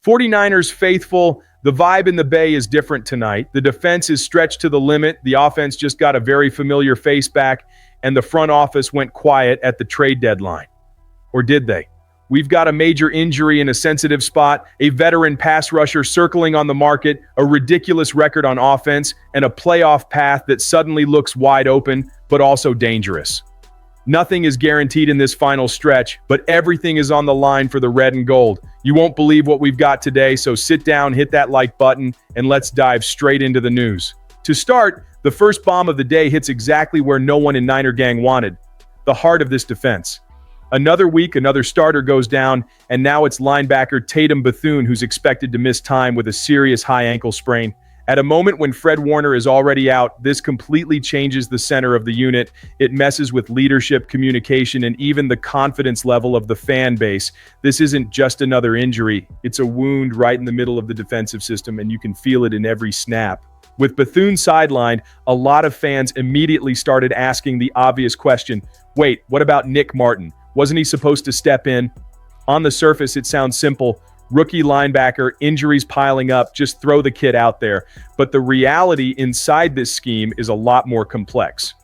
49ers faithful, the vibe in the Bay is different tonight. The defense is stretched to the limit. The offense just got a very familiar face back, and the front office went quiet at the trade deadline. Or did they? We've got a major injury in a sensitive spot, a veteran pass rusher circling on the market, a ridiculous record on offense, and a playoff path that suddenly looks wide open, but also dangerous. Nothing is guaranteed in this final stretch, but everything is on the line for the red and gold. You won't believe what we've got today, so sit down, hit that like button, and let's dive straight into the news. To start, the first bomb of the day hits exactly where no one in Niner Gang wanted, the heart of this defense. Another week, another starter goes down, and now it's linebacker Tatum Bethune who's expected to miss time with a serious high ankle sprain. At a moment when Fred Warner is already out, this completely changes the center of the unit. It messes with leadership, communication, and even the confidence level of the fan base. This isn't just another injury. It's a wound right in the middle of the defensive system, and you can feel it in every snap. With Bethune sidelined, a lot of fans immediately started asking the obvious question, wait, what about Nick Martin? Wasn't he supposed to step in? On the surface, it sounds simple. Rookie linebacker, injuries piling up, just throw the kid out there. But the reality inside this scheme is a lot more complex.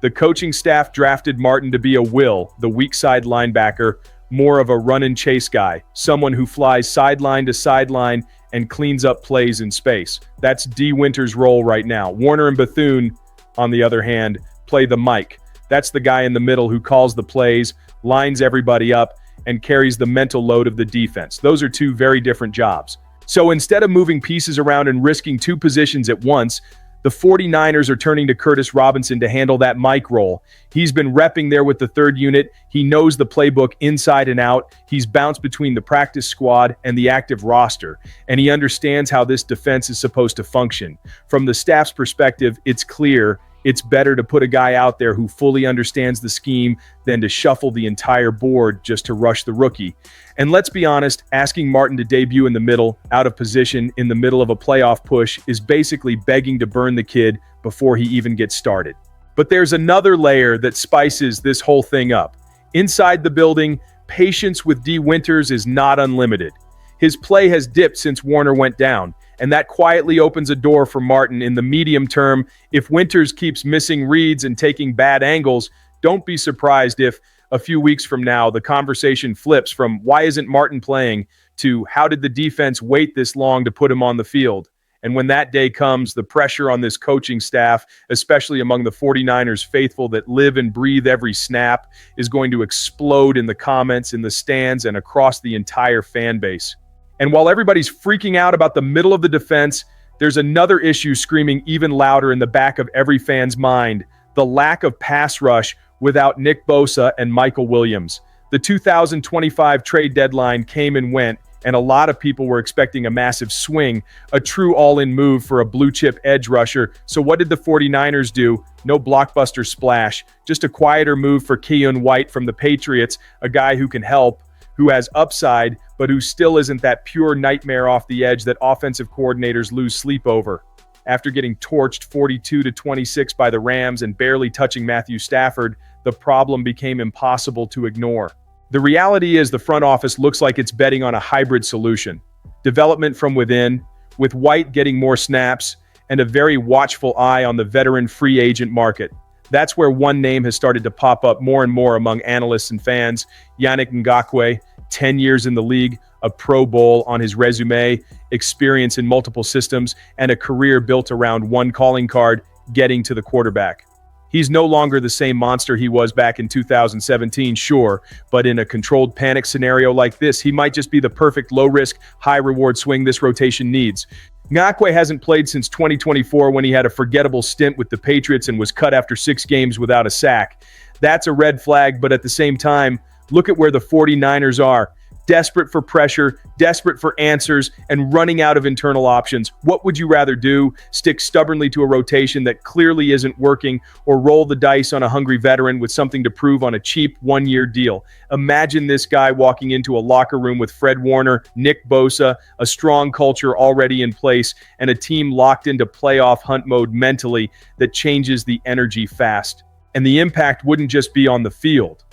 The coaching staff drafted Martin to be a will, the weak side linebacker, more of a run and chase guy, someone who flies sideline to sideline and cleans up plays in space. That's D. Winter's role right now. Warner and Bethune, on the other hand, play the mic. That's the guy in the middle who calls the plays, lines everybody up, and carries the mental load of the defense. Those are two very different jobs. So instead of moving pieces around and risking two positions at once, the 49ers are turning to Curtis Robinson to handle that mic role. He's been repping there with the third unit. He knows the playbook inside and out. He's bounced between the practice squad and the active roster, and he understands how this defense is supposed to function. From the staff's perspective, it's clear it's better to put a guy out there who fully understands the scheme than to shuffle the entire board just to rush the rookie. And let's be honest, asking Martin to debut in the middle, out of position, in the middle of a playoff push is basically begging to burn the kid before he even gets started. But there's another layer that spices this whole thing up. Inside the building, patience with D. Winters is not unlimited. His play has dipped since Warner went down, and that quietly opens a door for Martin in the medium term. If Winters keeps missing reads and taking bad angles, don't be surprised if, a few weeks from now, the conversation flips from why isn't Martin playing to how did the defense wait this long to put him on the field? And when that day comes, the pressure on this coaching staff, especially among the 49ers faithful that live and breathe every snap, is going to explode in the comments, in the stands, and across the entire fan base. And while everybody's freaking out about the middle of the defense, there's another issue screaming even louder in the back of every fan's mind: the lack of pass rush without Nick Bosa and Michael Williams. The 2025 trade deadline came and went, and a lot of people were expecting a massive swing, a true all-in move for a blue-chip edge rusher. So what did the 49ers do? No blockbuster splash, just a quieter move for Keon White from the Patriots, a guy who can help, who has upside, but who still isn't that pure nightmare off the edge that offensive coordinators lose sleep over. After getting torched 42-26 by the Rams and barely touching Matthew Stafford, the problem became impossible to ignore. The reality is the front office looks like it's betting on a hybrid solution. Development from within, with White getting more snaps, and a very watchful eye on the veteran free agent market. That's where one name has started to pop up more and more among analysts and fans: Yannick Ngakoue, 10 years in the league, a Pro Bowl on his resume, experience in multiple systems, and a career built around one calling card: getting to the quarterback. He's no longer the same monster he was back in 2017, sure, but in a controlled panic scenario like this, he might just be the perfect low-risk, high-reward swing this rotation needs. Ngakoue hasn't played since 2024 when he had a forgettable stint with the Patriots and was cut after 6 games without a sack. That's a red flag, but at the same time, look at where the 49ers are. Desperate for pressure, desperate for answers, and running out of internal options. What would you rather do? Stick stubbornly to a rotation that clearly isn't working, or roll the dice on a hungry veteran with something to prove on a cheap one-year deal? Imagine this guy walking into a locker room with Fred Warner, Nick Bosa, a strong culture already in place, and a team locked into playoff hunt mode mentally that changes the energy fast. And the impact wouldn't just be on the field.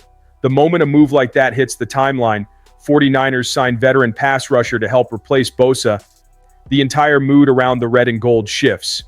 The moment a move like that hits the timeline, 49ers signed veteran pass rusher to help replace Bosa. The entire mood around the red and gold shifts.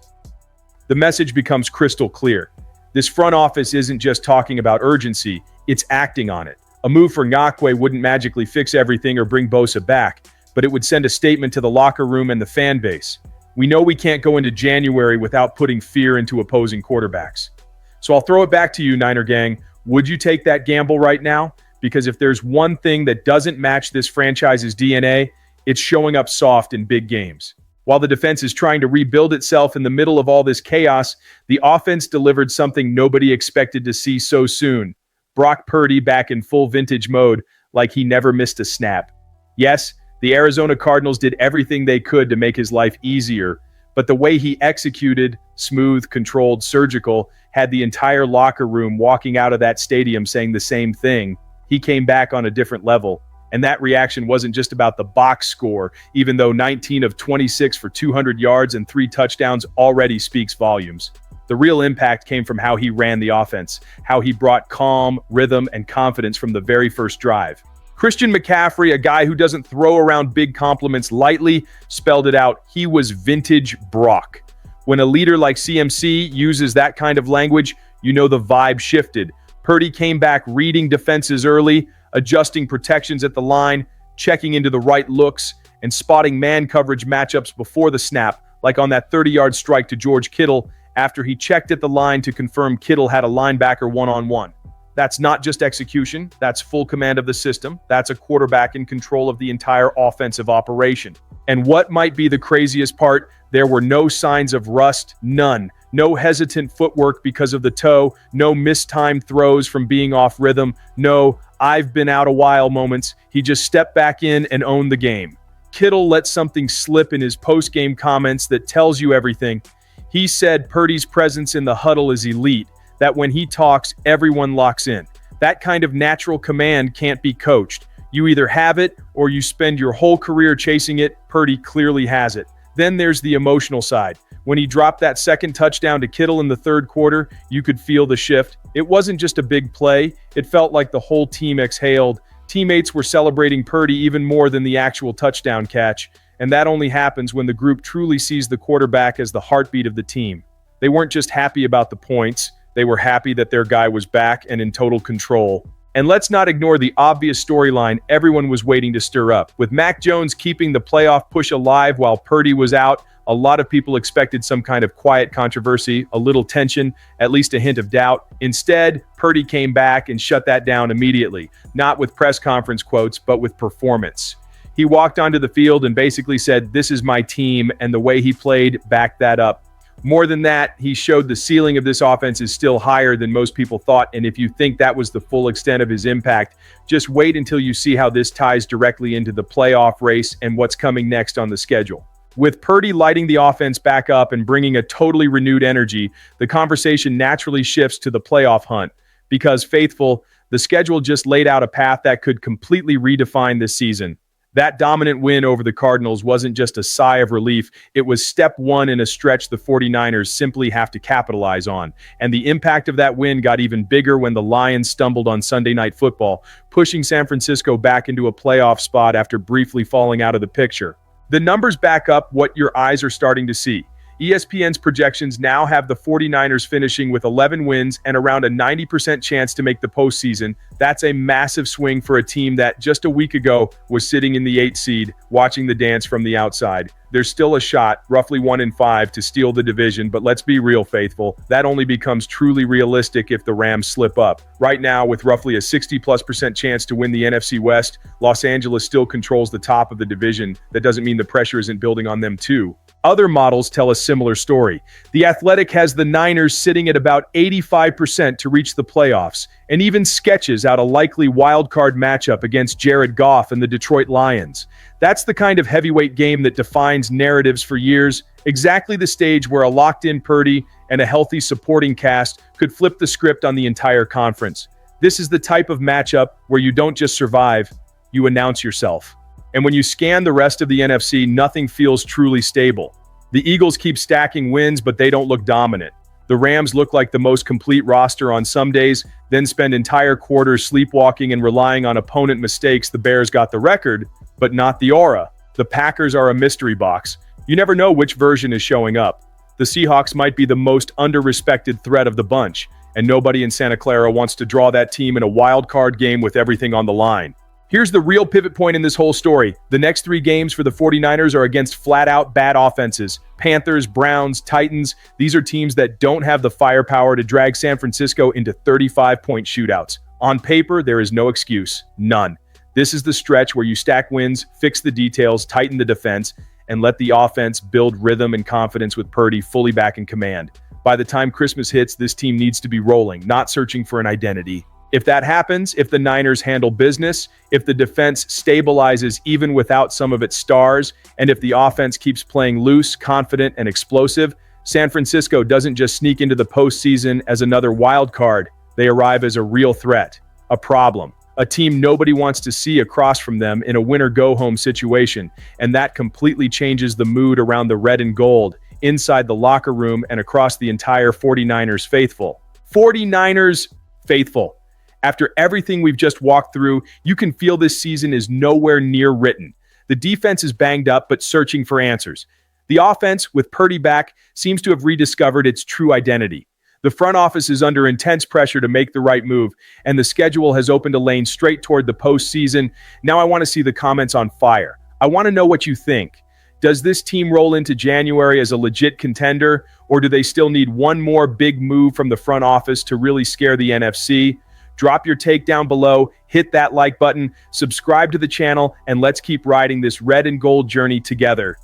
The message becomes crystal clear. This front office isn't just talking about urgency, it's acting on it. A move for Ngakoue wouldn't magically fix everything or bring Bosa back, but it would send a statement to the locker room and the fan base. We know we can't go into January without putting fear into opposing quarterbacks. So I'll throw it back to you, Niner Gang. Would you take that gamble right now? Because if there's one thing that doesn't match this franchise's DNA, it's showing up soft in big games. While the defense is trying to rebuild itself in the middle of all this chaos, the offense delivered something nobody expected to see so soon. Brock Purdy back in full vintage mode, like he never missed a snap. Yes, the Arizona Cardinals did everything they could to make his life easier, but the way he executed, smooth, controlled, surgical, had the entire locker room walking out of that stadium saying the same thing. He came back on a different level. And that reaction wasn't just about the box score, even though 19 of 26 for 200 yards and 3 touchdowns already speaks volumes. The real impact came from how he ran the offense, how he brought calm, rhythm, and confidence from the very first drive. Christian McCaffrey, a guy who doesn't throw around big compliments lightly, spelled it out. He was vintage Brock. When a leader like CMC uses that kind of language, you know the vibe shifted. Purdy came back reading defenses early, adjusting protections at the line, checking into the right looks, and spotting man coverage matchups before the snap, like on that 30-yard strike to George Kittle after he checked at the line to confirm Kittle had a linebacker one-on-one. That's not just execution, that's full command of the system. That's a quarterback in control of the entire offensive operation. And what might be the craziest part, there were no signs of rust, none. No hesitant footwork because of the toe, no mistimed throws from being off rhythm, no "I've been out a while" moments. He just stepped back in and owned the game. Kittle let something slip in his post-game comments that tells you everything. He said Purdy's presence in the huddle is elite, that when he talks, everyone locks in. That kind of natural command can't be coached. You either have it or you spend your whole career chasing it. Purdy clearly has it. Then there's the emotional side. When he dropped that second touchdown to Kittle in the third quarter, you could feel the shift. It wasn't just a big play. It felt like the whole team exhaled. Teammates were celebrating Purdy even more than the actual touchdown catch. And that only happens when the group truly sees the quarterback as the heartbeat of the team. They weren't just happy about the points. They were happy that their guy was back and in total control. And let's not ignore the obvious storyline everyone was waiting to stir up. With Mac Jones keeping the playoff push alive while Purdy was out, a lot of people expected some kind of quiet controversy, a little tension, at least a hint of doubt. Instead, Purdy came back and shut that down immediately, not with press conference quotes, but with performance. He walked onto the field and basically said, "This is my team," and the way he played backed that up. More than that, he showed the ceiling of this offense is still higher than most people thought, and if you think that was the full extent of his impact, just wait until you see how this ties directly into the playoff race and what's coming next on the schedule. With Purdy lighting the offense back up and bringing a totally renewed energy, the conversation naturally shifts to the playoff hunt. Because, faithful, the schedule just laid out a path that could completely redefine this season. That dominant win over the Cardinals wasn't just a sigh of relief, it was step one in a stretch the 49ers simply have to capitalize on. And the impact of that win got even bigger when the Lions stumbled on Sunday Night Football, pushing San Francisco back into a playoff spot after briefly falling out of the picture. The numbers back up what your eyes are starting to see. ESPN's projections now have the 49ers finishing with 11 wins and around a 90% chance to make the postseason. That's a massive swing for a team that just a week ago was sitting in the 8th seed, watching the dance from the outside. There's still a shot, roughly 1 in 5, to steal the division, but let's be real, faithful. That only becomes truly realistic if the Rams slip up. Right now, with roughly a 60+% chance to win the NFC West, Los Angeles still controls the top of the division. That doesn't mean the pressure isn't building on them too. Other models tell a similar story. The Athletic has the Niners sitting at about 85% to reach the playoffs, and even sketches out a likely wildcard matchup against Jared Goff and the Detroit Lions. That's the kind of heavyweight game that defines narratives for years, exactly the stage where a locked-in Purdy and a healthy supporting cast could flip the script on the entire conference. This is the type of matchup where you don't just survive, you announce yourself. And when you scan the rest of the NFC, nothing feels truly stable. The Eagles keep stacking wins, but they don't look dominant. The Rams look like the most complete roster on some days, then spend entire quarters sleepwalking and relying on opponent mistakes. The Bears got the record, but not the aura. The Packers are a mystery box. You never know which version is showing up. The Seahawks might be the most under-respected threat of the bunch, and nobody in Santa Clara wants to draw that team in a wild card game with everything on the line. Here's the real pivot point in this whole story. The next 3 games for the 49ers are against flat-out bad offenses. Panthers, Browns, Titans. These are teams that don't have the firepower to drag San Francisco into 35-point shootouts. On paper, there is no excuse. None. This is the stretch where you stack wins, fix the details, tighten the defense, and let the offense build rhythm and confidence with Purdy fully back in command. By the time Christmas hits, this team needs to be rolling, not searching for an identity. If that happens, if the Niners handle business, if the defense stabilizes even without some of its stars, and if the offense keeps playing loose, confident, and explosive, San Francisco doesn't just sneak into the postseason as another wild card. They arrive as a real threat, a problem, a team nobody wants to see across from them in a win-or-go-home situation, and that completely changes the mood around the red and gold, inside the locker room and across the entire 49ers faithful. 49ers faithful. After everything we've just walked through, you can feel this season is nowhere near written. The defense is banged up but searching for answers. The offense, with Purdy back, seems to have rediscovered its true identity. The front office is under intense pressure to make the right move, and the schedule has opened a lane straight toward the postseason. Now I want to see the comments on fire. I want to know what you think. Does this team roll into January as a legit contender, or do they still need one more big move from the front office to really scare the NFC? Drop your take down below, hit that like button, subscribe to the channel, and let's keep riding this red and gold journey together.